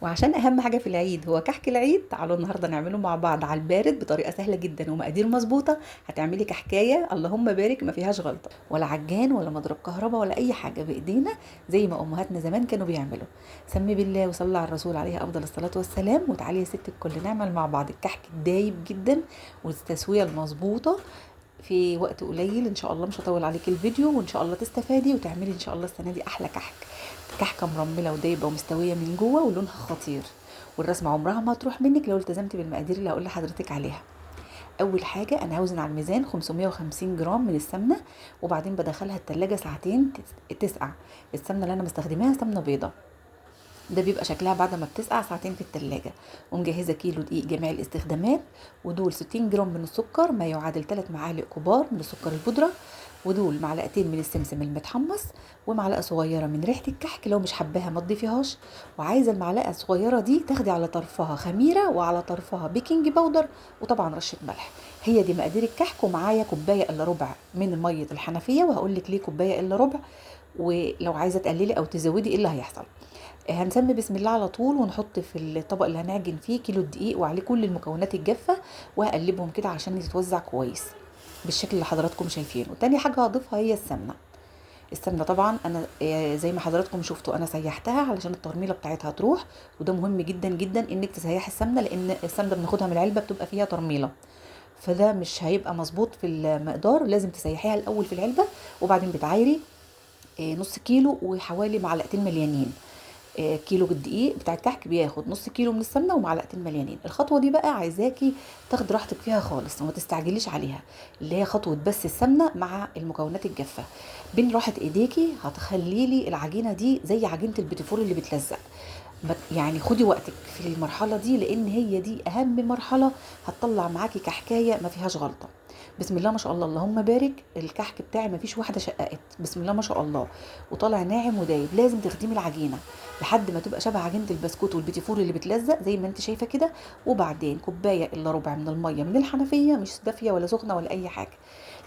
وعشان اهم حاجه في العيد هو كحك العيد، تعالوا النهارده نعمله مع بعض على البارد بطريقه سهله جدا ومقادير مظبوطه. هتعملي كحكايه اللهم بارك ما فيهاش غلطه، ولا عجان ولا مضرب كهرباء ولا اي حاجه، بايدينا زي ما امهاتنا زمان كانوا بيعملوا. سمي بالله وصلى على الرسول عليه افضل الصلاه والسلام. وتعالي يا ست الكل نعمل مع بعض الكحك الدايب جدا والتسويه المظبوطه في وقت قليل. ان شاء الله مش هطول عليك الفيديو، وان شاء الله تستفادي وتعملي ان شاء الله السنه دي احلى كحك. كحكه مرمله ودايبه ومستويه من جوه ولونها خطير، والرسمه عمرها ما هتروح منك لو التزمتي بالمقادير اللي هقول لحضرتك عليها. اول حاجه انا هوزن على الميزان 550 جرام من السمنه، وبعدين بدخلها التلاجة ساعتين تسقع. السمنه اللي انا مستخدماها سمنه بيضه، ده بيبقى شكلها بعد ما بتسقع ساعتين في التلاجة. ومجهزة كيلو دقيق جميع الاستخدامات، ودول 60 جرام من السكر ما يعادل 3 معالق كبار من السكر البودرة، ودول معلقتين من السمسم المتحمص، ومعلقة صغيرة من ريحة الكحك لو مش حباها ما تضيفيهاش. وعايزة المعلقة الصغيرة دي تاخدي على طرفها خميرة وعلى طرفها بيكنج باودر، وطبعا رشة ملح. هي دي مقادير الكحك. ومعايا كوباية الا ربع من مية الحنفية، وهقول لك ليه كوباية الا ربع، ولو عايزة تقللي او تزودي ايه اللي هيحصل. هنسمي بسم الله على طول، ونحط في الطبق اللي هنعجن فيه كيلو الدقيق وعليه كل المكونات الجافة، وهقلبهم كده عشان يتوزع كويس بالشكل اللي حضراتكم شايفينه. تاني حاجة هضيفها هي السمنة. السمنة طبعا انا زي ما حضراتكم شفتوا انا سيحتها علشان الترميلة بتاعتها تروح، وده مهم جدا جدا انك تسيحي السمنة، لان السمنة بناخدها من العلبة بتبقى فيها ترميلة، فده مش هيبقى مظبوط في المقدار. لازم تسيحيها الاول في العلبة، وبعدين بتعايري نص كيلو وحوالي معلقتين مليانين. كيلو الدقيق بتاع الكحك بياخد نص كيلو من السمنه ومعلقتين مليانين. الخطوه دي بقى عايزاكي تاخد راحتك فيها خالص وما تستعجليش عليها، اللي هي خطوه بس السمنه مع المكونات الجافه. بين راحه ايديكي هتخلي لي العجينه دي زي عجينه البيتيفور اللي بتلزق. يعني خدي وقتك في المرحله دي، لان هي دي اهم مرحله هتطلع معاكي كحكايه ما فيهاش غلطه. بسم الله ما شاء الله اللهم بارك، الكحك بتاعي ما فيش واحده شققت، بسم الله ما شاء الله، وطالع ناعم ودايب. لازم تخدمي العجينه لحد ما تبقى شبه عجينه البسكوت والبيتيفور اللي بتلزق زي ما انت شايفه كده. وبعدين كوبايه الا ربع من الميه من الحنفيه، مش دافيه ولا سخنه ولا اي حاجه.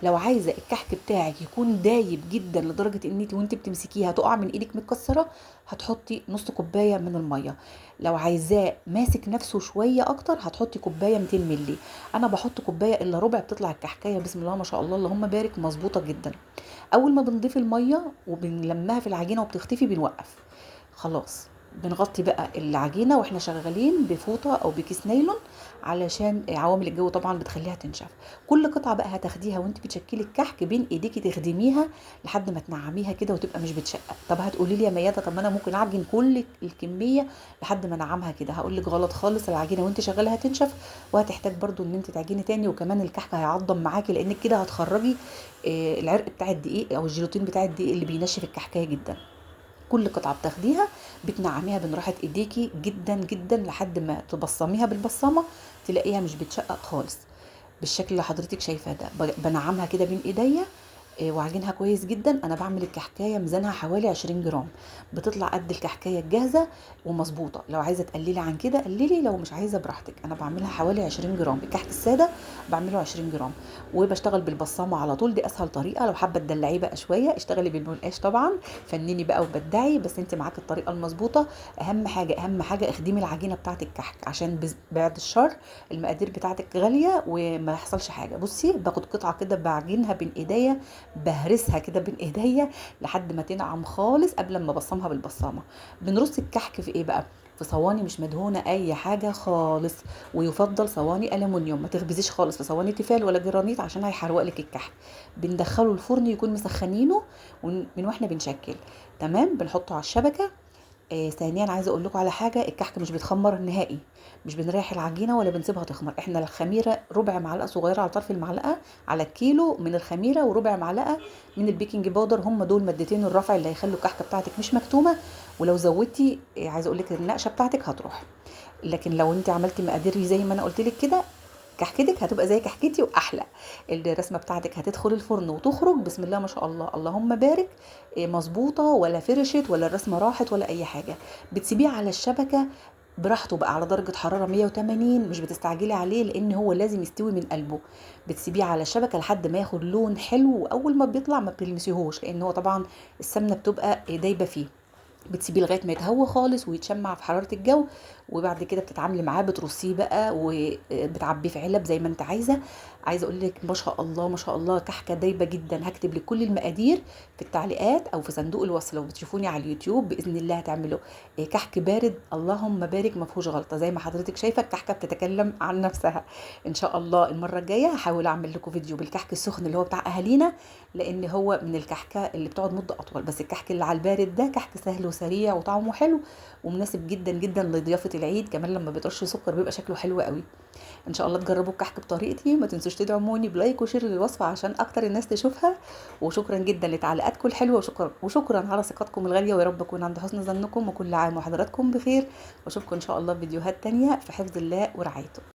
لو عايزه الكحك بتاعك يكون دايب جدا لدرجه ان انت وانت بتمسكيها تقع من ايدك متكسره، هتحطي نص كوبايه من الميه. لو عايزاه ماسك نفسه شويه اكتر هتحطي كوبايه 200 مللي. انا بحط كوبايه الا ربع، بتطلع الكحكايه بسم الله ما شاء الله اللهم بارك مظبوطه جدا. اول ما بنضيف الميه وبنلمها في العجينه وبتختفي بنوقف خلاص. بنغطي بقى العجينه واحنا شغالين بفوطه او بكيس نايلون، علشان عوامل الجو طبعا بتخليها تنشف. كل قطعه بقى هتاخديها وانت بتشكلي الكحك بين ايديكي تخدميها لحد ما تنعميها كده وتبقى مش بتشقق. طب هتقولي لي يا ميادة، طب ما انا ممكن اعجن كل الكميه لحد ما انعمها كده. هقول لك غلط خالص، العجينه وانت شغاله هتنشف، وهتحتاج برضو ان انت تعجني تاني، وكمان الكحك هيعضم معاكي لانك كده هتخرجي العرق بتاع الدقيق او الجيلاتين بتاع الدقيق اللي بينشف الكحكايه جدا. كل قطعه بتاخديها بتنعميها بين راحه ايديكي جدا جدا لحد ما تبصميها بالبصامه تلاقيها مش بتشقق خالص بالشكل اللي حضرتك شايفاه ده. بنعمها كده بين ايديا وعجنها كويس جدا. انا بعمل الكحكايه ميزانها حوالي 20 جرام، بتطلع قد الكحكايه الجاهزه ومظبوطه. لو عايزه تقللي عن كده قللي، لو مش عايزه براحتك. انا بعملها حوالي 20 جرام، الكحك الساده بعمله 20 جرام. وبشتغل بالبصامه على طول، دي اسهل طريقه. لو حابه تدلعيه بقى شويه اشتغلي بالمنقاش طبعا، فنني بقى وبدعي، بس انت معاك الطريقه المظبوطه. اهم حاجه اهم حاجه اخدمي العجينه بتاعه الكحك عشان بعد الشر المقادير بتاعتك غاليه وما يحصلش حاجه. بصي باخد قطعه كده بعجنها بين ايديا، بهرسها كده بين ايديا لحد ما تنعم خالص قبل ما ابصمها بالبصامه. بنرص الكحك في ايه بقى؟ في صواني مش مدهونه اي حاجه خالص، ويفضل صواني الومنيوم، ما تخبزيش خالص في صواني تيفال ولا جرانيت عشان هيحرق لك الكحك. بندخله الفرن يكون مسخنينه من واحنا بنشكل. تمام، بنحطه على الشبكه. ثانيا عايزه اقول لكم على حاجه، الكحك مش بيتخمر نهائي، مش بنريح العجينه ولا بنسيبها تخمر. احنا الخميره ربع معلقه صغيره على طرف المعلقه على الكيلو من الخميره، وربع معلقه من البيكنج باودر، هم دول مادتين الرفع اللي هيخلوا الكحكه بتاعتك مش مكتومه. ولو زودتي عايزه اقول لك النقشه بتاعتك هتروح. لكن لو انت عملتي مقادير زي ما انا قلت لك كده، كحكتك هتبقى زي كحكتي واحلى. الرسمه بتاعتك هتدخل الفرن وتخرج بسم الله ما شاء الله اللهم بارك، مظبوطه، ولا فرشت ولا الرسمه راحت ولا اي حاجه. بتسيبيه على الشبكه براحته بقى على درجة حرارة 180، مش بتستعجلي عليه لان هو لازم يستوي من قلبه. بتسيبيه على الشبكة لحد ما ياخد لون حلو، واول ما بيطلع ما بتلمسيهوش لان هو طبعا السمنة بتبقى دايبة فيه. بتسيبيه لغايه ما يتهوى خالص ويتشمع في حراره الجو، وبعد كده بتتعاملي معاه، بترصيه بقى وبتعبيه في علب زي ما انت عايزه. عايزه اقول لك ما شاء الله ما شاء الله، كحكه دايبه جدا. هكتب لك كل المقادير في التعليقات او في صندوق الوصف، لو بتشوفوني على اليوتيوب باذن الله هتعملوا كحك بارد اللهم بارك ما فيهوش غلطه. زي ما حضرتك شايفه الكحكه بتتكلم عن نفسها. ان شاء الله المره الجايه هحاول اعمل لكم فيديو بالكحك السخن اللي هو بتاع اهالينا، لان هو من الكحكه اللي بتقعد مده اطول. بس الكحك اللي على البارد ده كحك سهل وسريع وطعمه حلو ومناسب جدا جدا لضيافه العيد، كمان لما بترش سكر بيبقى شكله حلو قوي. ان شاء الله تجربوا الكحك بطريقتي. ما تنسوش تدعموني بلايك وشير للوصفه عشان اكتر الناس تشوفها. وشكرا جدا لتعليقاتكم الحلوه، وشكرا على ثقتكم الغاليه، ويا رب اكون عند حسن ظنكم، وكل عام وحضراتكم بخير. واشوفكم ان شاء الله في فيديوهات تانية في حفظ الله ورعايته.